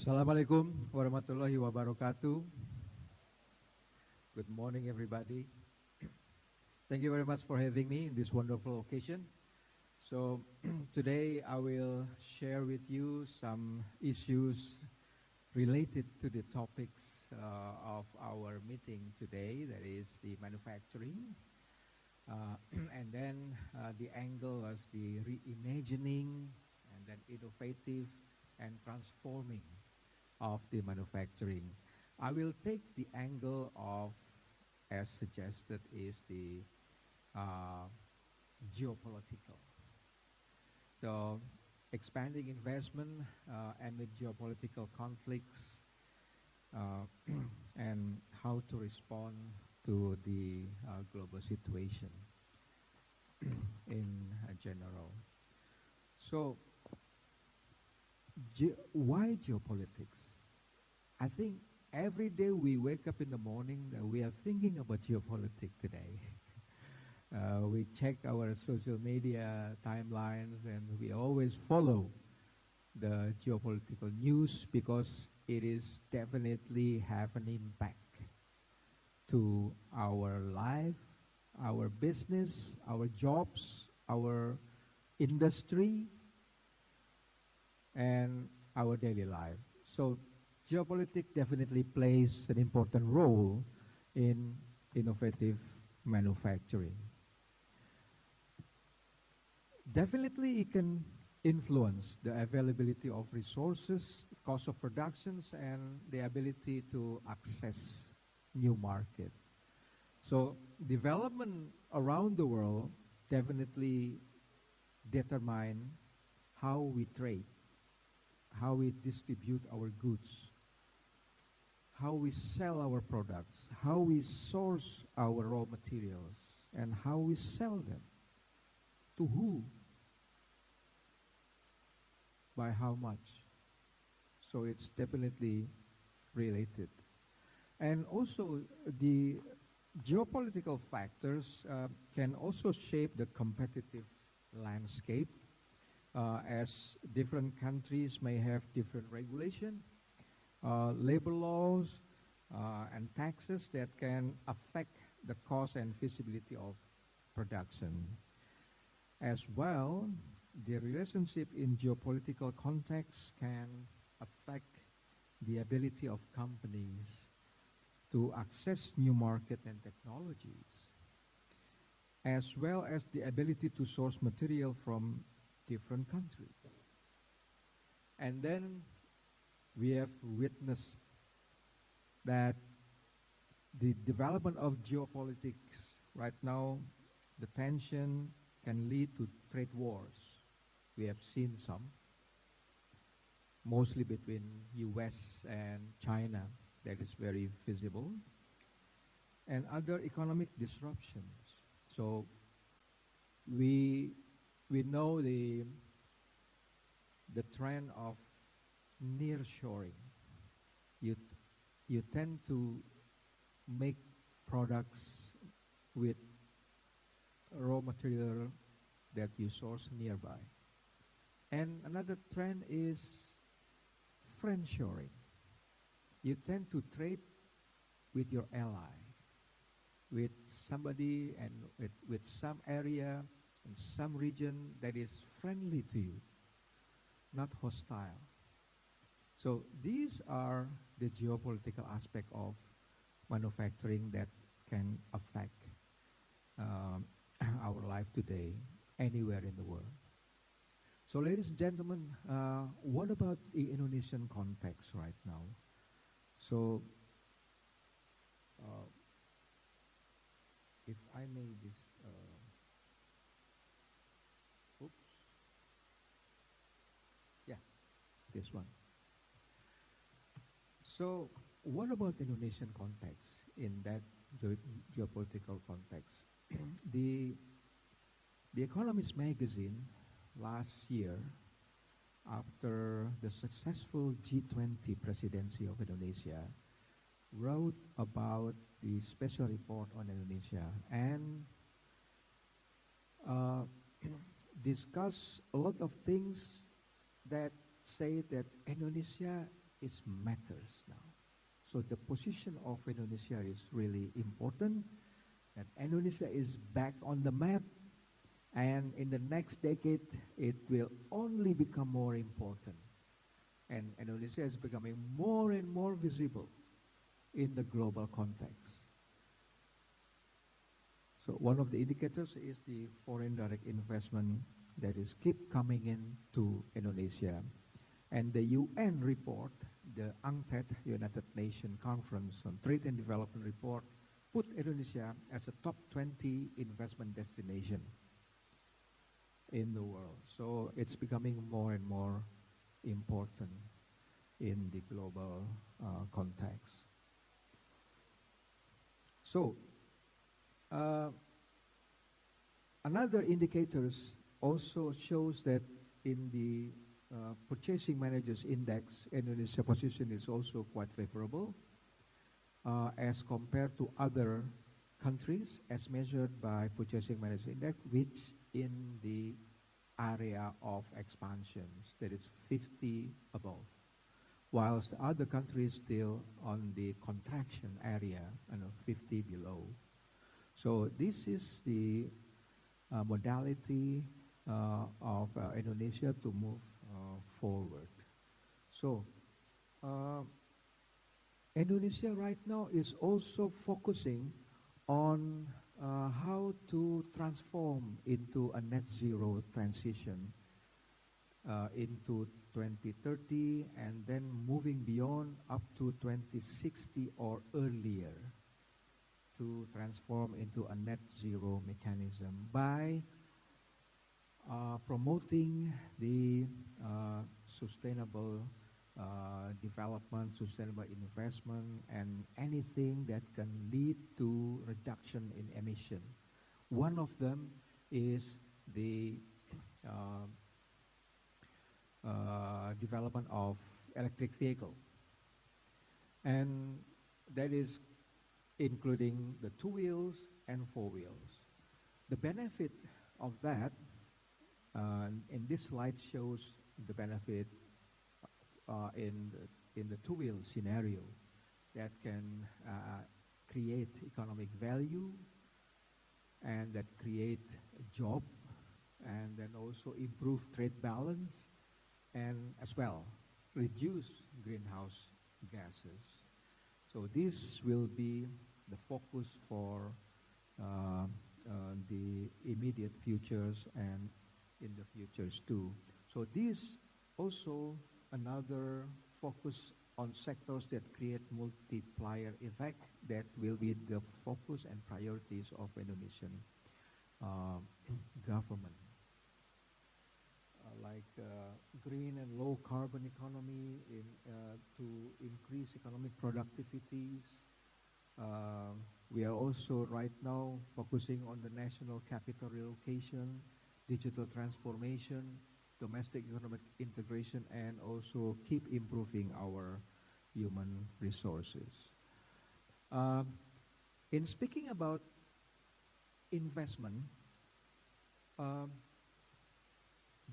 Assalamualaikum warahmatullahi wabarakatuh. Good morning, everybody. Thank you very much for having me in this wonderful occasion. So today I will share with you some issues related to the topics of our meeting today, that is the manufacturing, and then the angle was the reimagining and then innovative and transforming of the manufacturing. I will take the angle of, as suggested, is the geopolitical. So, expanding investment amid geopolitical conflicts and how to respond to the global situation in general. So, why geopolitics? I think every day we wake up in the morning, we are thinking about geopolitics today. We check our social media timelines and we always follow the geopolitical news because it is definitely have an impact to our life, our business, our jobs, our industry, and our daily life. So geopolitics definitely plays an important role in innovative manufacturing. Definitely it can influence the availability of resources, cost of productions, and the ability to access new market. So development around the world definitely determine how we trade, how we distribute our goods, how we sell our products, how we source our raw materials, and how we sell them, to who, by how much. So it's definitely related. And also the geopolitical factors can also shape the competitive landscape, as different countries may have different regulation, labor laws, and taxes that can affect the cost and feasibility of production. As well, the relationship in geopolitical context can affect the ability of companies to access new market and technologies, as well as the ability to source material from different countries. And then we have witnessed that the development of geopolitics right now, the tension can lead to trade wars. We have seen some, mostly between US and China, that is very visible, and other economic disruptions. So we know the trend of nearshoring. You tend to make products with raw material that you source nearby. And another trend is friendshoring. You tend to trade with your ally, with somebody and with some area in some region that is friendly to you, not hostile. So these are the geopolitical aspect of manufacturing that can affect our life today, anywhere in the world. So ladies and gentlemen, what about the Indonesian context right now? So if I may this one. So what about the Indonesian context in that geopolitical context? The Economist magazine last year, after the successful G20 presidency of Indonesia, wrote about the special report on Indonesia and discussed a lot of things that say that Indonesia is matters now. So the position of Indonesia is really important, and Indonesia is back on the map, and in the next decade, it will only become more important. And Indonesia is becoming more and more visible in the global context. So one of the indicators is the foreign direct investment that is keep coming into Indonesia. And the UN report, the UNCTAD, United Nations Conference on Trade and Development report, put Indonesia as a top 20 investment destination in the world. So it's becoming more and more important in the global context. So another indicators also shows that in the Purchasing Managers Index, Indonesia position is also quite favorable as compared to other countries as measured by Purchasing Managers Index, which in the area of expansions, that is 50 above, whilst the other countries still on the contraction area, 50 below. So this is the modality of Indonesia to move forward. So Indonesia right now is also focusing on how to transform into a net zero transition into 2030 and then moving beyond up to 2060 or earlier to transform into a net zero mechanism by promoting the sustainable development, sustainable investment, and anything that can lead to reduction in emission. One of them is the development of electric vehicle, and that is including the 2 wheels and 4 wheels. The benefit of that, in this slide shows the benefit in the 2-wheel scenario that can create economic value and that create a job and then also improve trade balance and as well reduce greenhouse gases. So this will be the focus for the immediate futures and in the futures too. So this also another focus on sectors that create multiplier effect that will be the focus and priorities of Indonesian government. Like green and low carbon economy to increase economic productivities. We are also right now focusing on the national capital relocation, digital transformation, domestic economic integration, and also keep improving our human resources. In speaking about investment,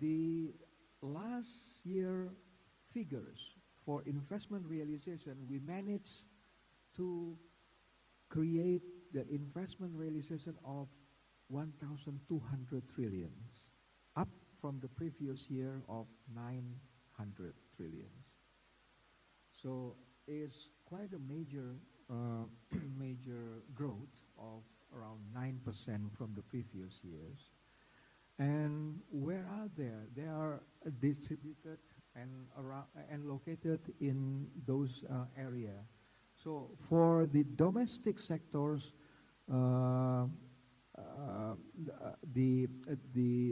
the last year figures for investment realization, we managed to create the investment realization of 1,200 trillions, up from the previous year of 900 trillions. So it's quite a major major growth of around 9% from the previous years. And where are they? They are distributed and located in those areas. So for the domestic sectors, the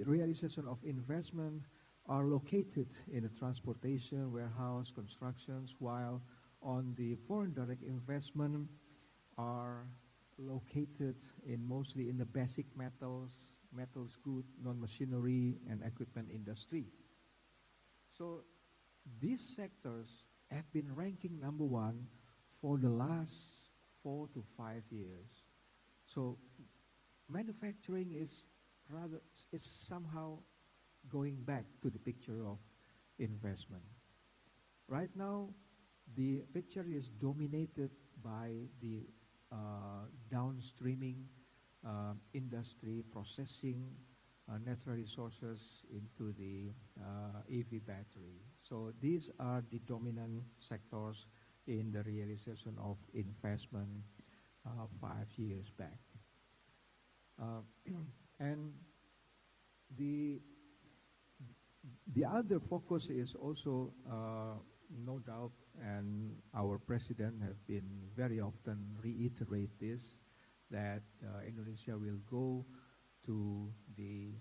realization of investment are located in the transportation, warehouse, constructions, while on the foreign direct investment are located in mostly in the basic metals, goods, non-machinery, and equipment industry. So these sectors have been ranking number 1 for the last 4 to 5 years. So manufacturing is somehow going back to the picture of investment. Right now, the picture is dominated by the downstreaming industry processing natural resources into the EV battery. So these are the dominant sectors in the realization of investment 5 years back. And the other focus is also, no doubt, and our president have been very often reiterate this, that Indonesia will go to the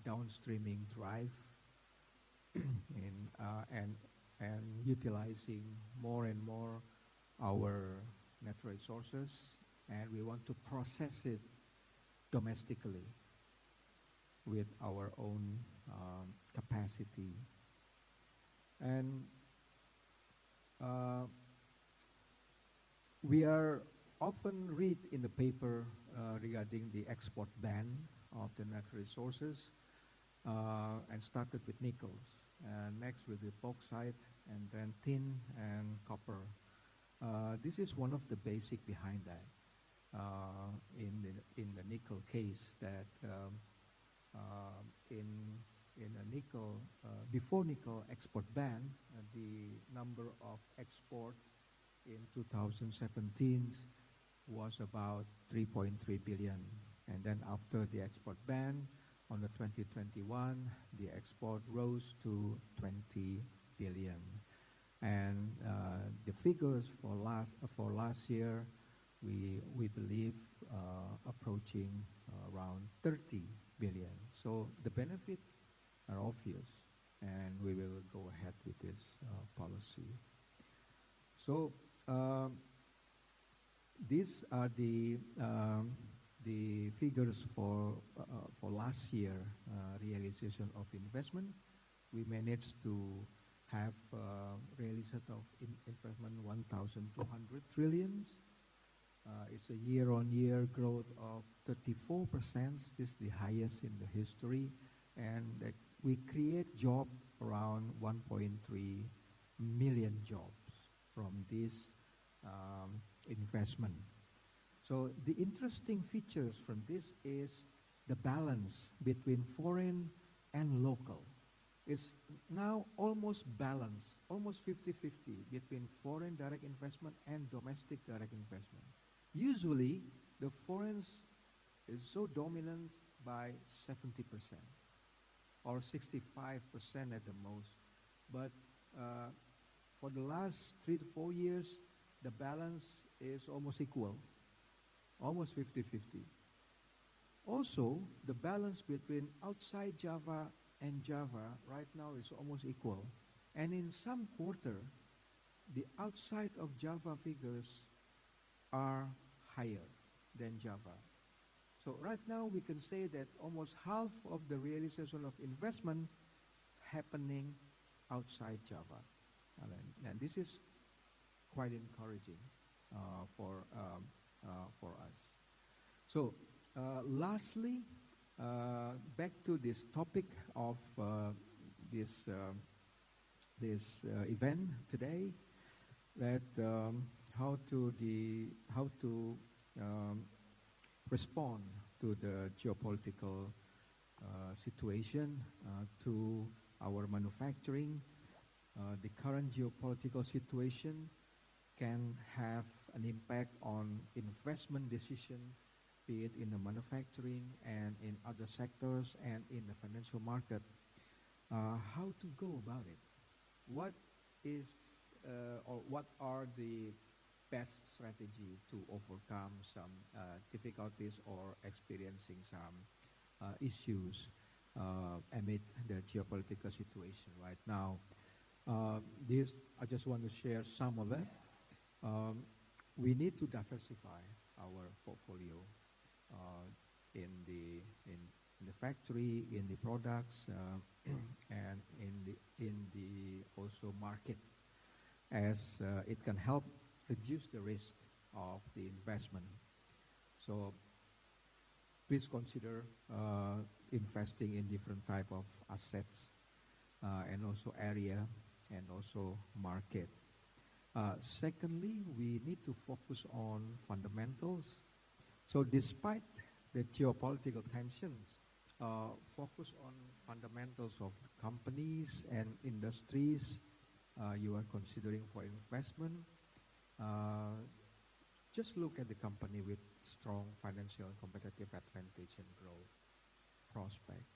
downstreaming drive and utilizing more and more our natural resources, and we want to process it domestically with our own capacity. And we are often read in the paper regarding the export ban of the natural resources, and started with nickels, and next with the bauxite, and then tin and copper. This is one of the basic behind that. In the nickel case, that in a nickel, before nickel export ban, the number of export in 2017 was about 3.3 billion. And then after the export ban, on the 2021, the export rose to 20 billion. And the figures for last year, we believe approaching around 30 billion. So the benefits are obvious, and we will go ahead with this policy. So these are the figures for last year realization of investment. We managed to have realization of investment 1,200 trillions. It's a year-on-year growth of 34%. This is the highest in the history, and we create job around 1.3 million jobs from this investment. So the interesting features from this is the balance between foreign and local. It's now almost balanced, almost 50-50 between foreign direct investment and domestic direct investment. Usually, the foreign is so dominant by 70% or 65% at the most. But for the last 3 to 4 years, the balance is almost equal, almost 50-50. Also, the balance between outside Java and Java right now is almost equal. And in some quarter, the outside of Java figures are higher than Java. So right now we can say that almost half of the realization of investment happening outside Java. And this is quite encouraging for us. So lastly, back to this topic of this event today, that how to respond to the geopolitical situation, to our manufacturing. The current geopolitical situation can have an impact on investment decision, be it in the manufacturing and in other sectors and in the financial market. How to go about it? What is or what are the best strategy to overcome some difficulties or experiencing some issues amid the geopolitical situation right now? This, I just want to share some of it. We need to diversify our portfolio in the factory, in the products, and in the also market, as it can help reduce the risk of the investment. So please consider investing in different type of assets and also area and also market. Secondly, we need to focus on fundamentals. So despite the geopolitical tensions, focus on fundamentals of companies and industries you are considering for investment. Just look at the company with strong financial competitive advantage and growth prospect,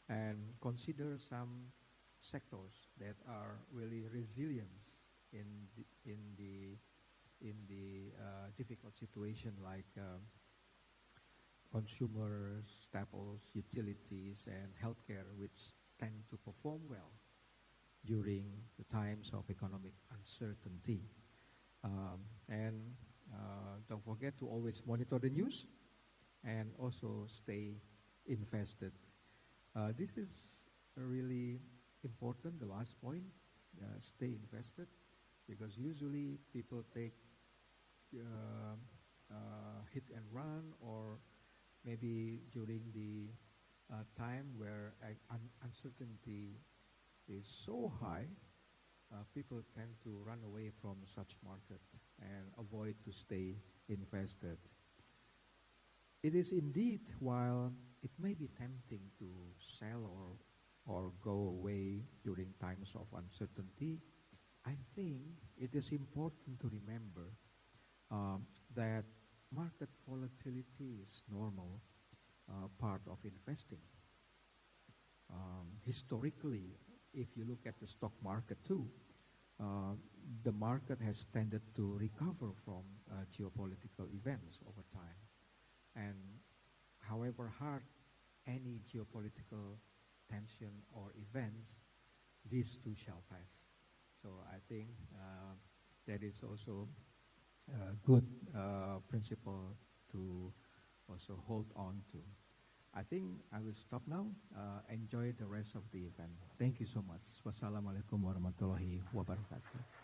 and consider some sectors that are really resilient in the difficult situation, like consumer staples, utilities, and healthcare, which tend to perform well during the times of economic uncertainty. And don't forget to always monitor the news and also stay invested. This is really important, the last point, stay invested, because usually people take hit and run, or maybe during the time where uncertainty is so high, people tend to run away from such market and avoid to stay invested. It is indeed, while it may be tempting to sell or go away during times of uncertainty, I think it is important to remember that market volatility is normal part of investing. Historically, if you look at the stock market too, the market has tended to recover from geopolitical events over time. And however hard any geopolitical tension or events, these too shall pass. So I think that is also a good principle to also hold on to. I think I will stop now. Enjoy the rest of the event. Thank you so much. Wassalamualaikum warahmatullahi wabarakatuh.